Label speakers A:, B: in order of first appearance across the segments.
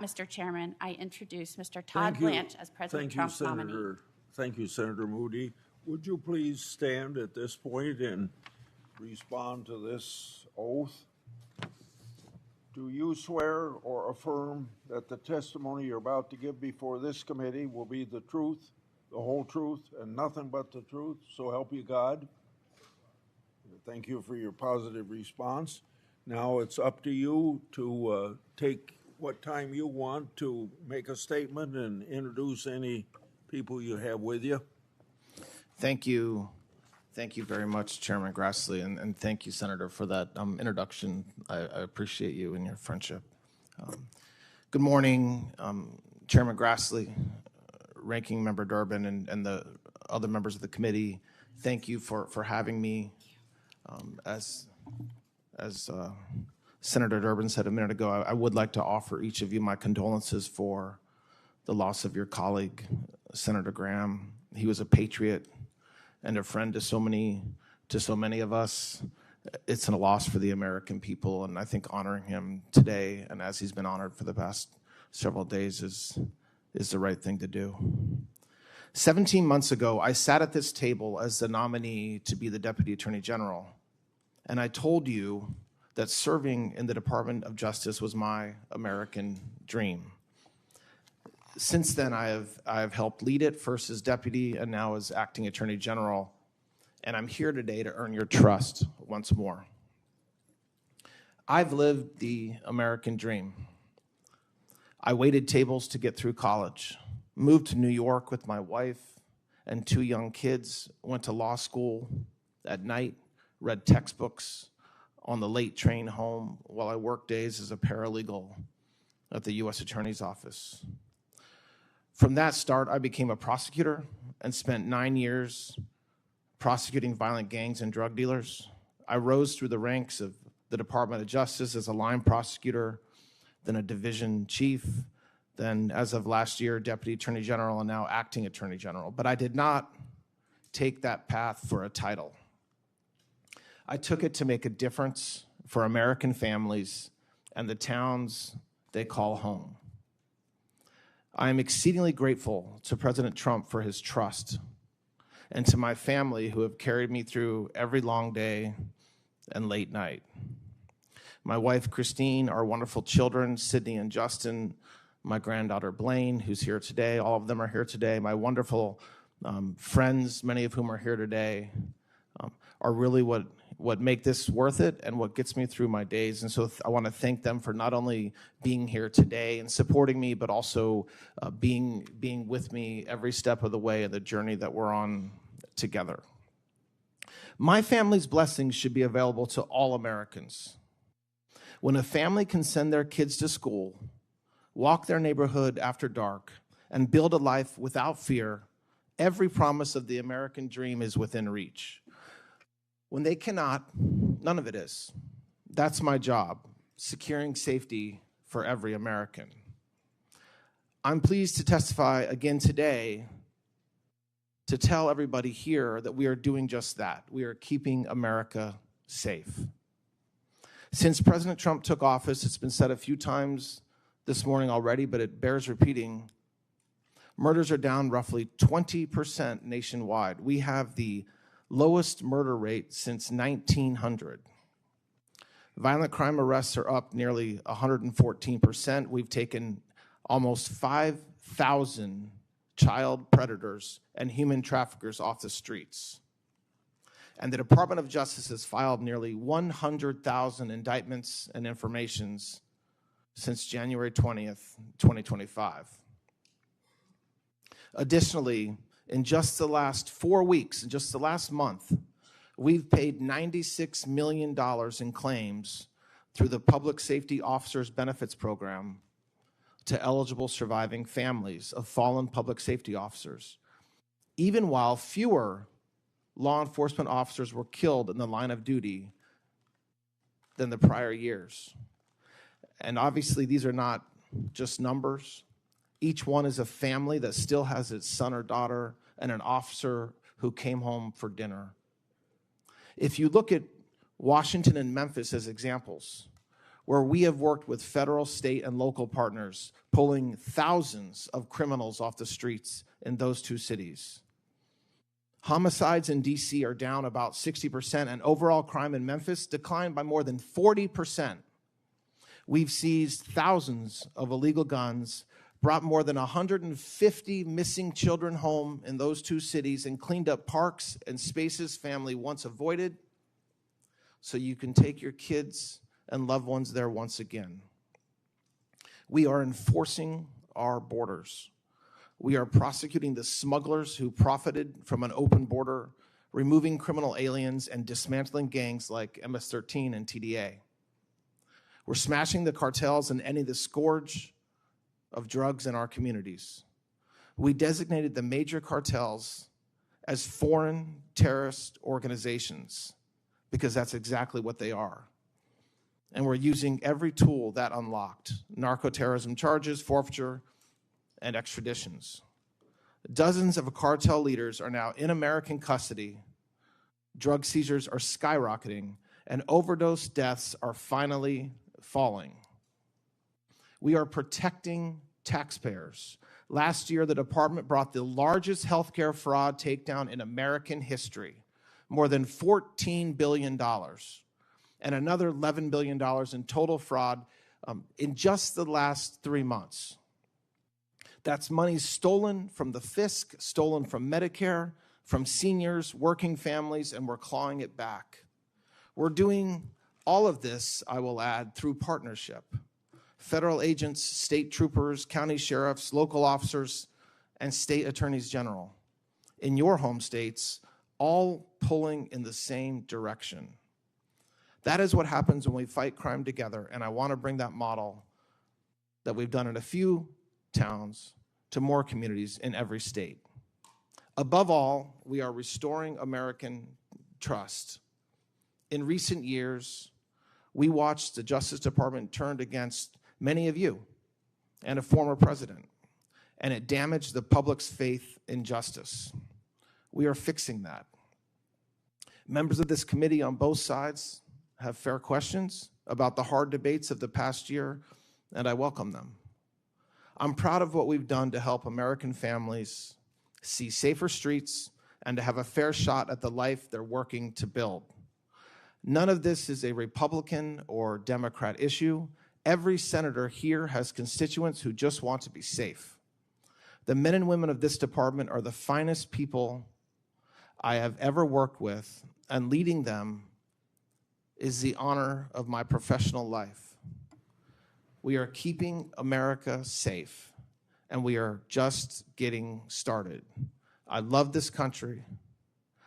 A: Mr. Chairman, I introduce Mr. Todd Blanche as President Trump's nominee.
B: Thank you, Senator Moody. Would you please stand at this point and respond to this oath? Do you swear or affirm that the testimony you're about to give before this committee will be the truth, the whole truth, and nothing but the truth? So help you God. Thank you for your positive response. Now it's up to you to take what time you want to make a statement and introduce any people you have with you.
C: Thank you. Thank you very much, Chairman Grassley, and thank you, Senator, for that introduction. I appreciate you and your friendship. Good morning, Chairman Grassley, Ranking Member Durbin, and the other members of the committee. Thank you for having me. As Senator Durbin said a minute ago, I would like to offer each of you my condolences for the loss of your colleague, Senator Graham. He was a patriot and a friend to so many of us. It's a loss for the American people, and I think honoring him today, and as he's been honored for the past several days, is the right thing to do. 17 months ago, I sat at this table as the nominee to be the Deputy Attorney General, and I told you that serving in the Department of Justice was my American dream. Since then, I have helped lead it, first as deputy and now as acting Attorney General, and I'm here today to earn your trust once more. I've lived the American dream. I waited tables to get through college, moved to New York with my wife and 2 young kids, went to law school at night, read textbooks on the late train home while I worked days as a paralegal at the U.S. Attorney's Office. From that start, I became a prosecutor and spent 9 years prosecuting violent gangs and drug dealers. I rose through the ranks of the Department of Justice as a line prosecutor, then a division chief, then as of last year, Deputy Attorney General, and now Acting Attorney General. But I did not take that path for a title. I took it to make a difference for American families and the towns they call home. I am exceedingly grateful to President Trump for his trust, and to my family who have carried me through every long day and late night. My wife, Christine, our wonderful children, Sydney and Justin, my granddaughter, Blaine, who's here today, all of them are here today, my wonderful friends, many of whom are here today, are really what make this worth it and what gets me through my days. And so I want to thank them for not only being here today and supporting me, but also being with me every step of the way of the journey that we're on together. My family's blessings should be available to all Americans. When a family can send their kids to school, walk their neighborhood after dark, and build a life without fear, every promise of the American dream is within reach. When they cannot, none of it is. That's my job, securing safety for every American. I'm pleased to testify again today to tell everybody here that we are doing just that. We are keeping America safe. Since President Trump took office, it's been said a few times this morning already, but it bears repeating, murders are down roughly 20% nationwide. We have the lowest murder rate since 1900. Violent crime arrests are up nearly 114%. We've taken almost 5,000 child predators and human traffickers off the streets. And the Department of Justice has filed nearly 100,000 indictments and informations since January 20th, 2025. Additionally, in just the last 4 weeks, in just the last month, we've paid $96 million in claims through the Public Safety Officers Benefits Program to eligible surviving families of fallen public safety officers, even while fewer law enforcement officers were killed in the line of duty than the prior years. And obviously, these are not just numbers. Each one is a family that still has its son or daughter and an officer who came home for dinner. If you look at Washington and Memphis as examples, where we have worked with federal, state, and local partners, pulling thousands of criminals off the streets in those two cities. Homicides in D.C. are down about 60%, and overall crime in Memphis declined by more than 40%. We've seized thousands of illegal guns, brought more than 150 missing children home in those two cities, and cleaned up parks and spaces family once avoided, so you can take your kids and loved ones there once again. We are enforcing our borders. We are prosecuting the smugglers who profited from an open border, removing criminal aliens, and dismantling gangs like MS-13 and TDA. We're smashing the cartels and ending the scourge of drugs in our communities. We designated the major cartels as foreign terrorist organizations because that's exactly what they are. And we're using every tool that unlocked: narco-terrorism charges, forfeiture, and extraditions. Dozens of cartel leaders are now in American custody. Drug seizures are skyrocketing, and overdose deaths are finally falling. We are protecting taxpayers. Last year, the department brought the largest healthcare fraud takedown in American history, more than $14 billion, and another $11 billion in total fraud in just the last 3 months. That's money stolen from the fisc, stolen from Medicare, from seniors, working families, and we're clawing it back. We're doing all of this, I will add, through partnership. Federal agents, state troopers, county sheriffs, local officers, and state attorneys general in your home states, all pulling in the same direction. That is what happens when we fight crime together, and I want to bring that model that we've done in a few towns to more communities in every state. Above all, we are restoring American trust. In recent years, we watched the Justice Department turned against many of you and a former president, and it damaged the public's faith in justice. We are fixing that. Members of this committee on both sides have fair questions about the hard debates of the past year, and I welcome them. I'm proud of what we've done to help American families see safer streets and to have a fair shot at the life they're working to build. None of this is a Republican or Democrat issue. Every senator here has constituents who just want to be safe. The men and women of this department are the finest people I have ever worked with, and leading them is the honor of my professional life. We are keeping America safe, and we are just getting started. I love this country.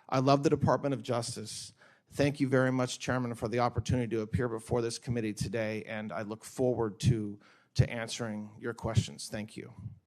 C: I love the Department of Justice. Thank you very much, Chairman, for the opportunity to appear before this committee today, and I look forward to answering your questions. Thank you.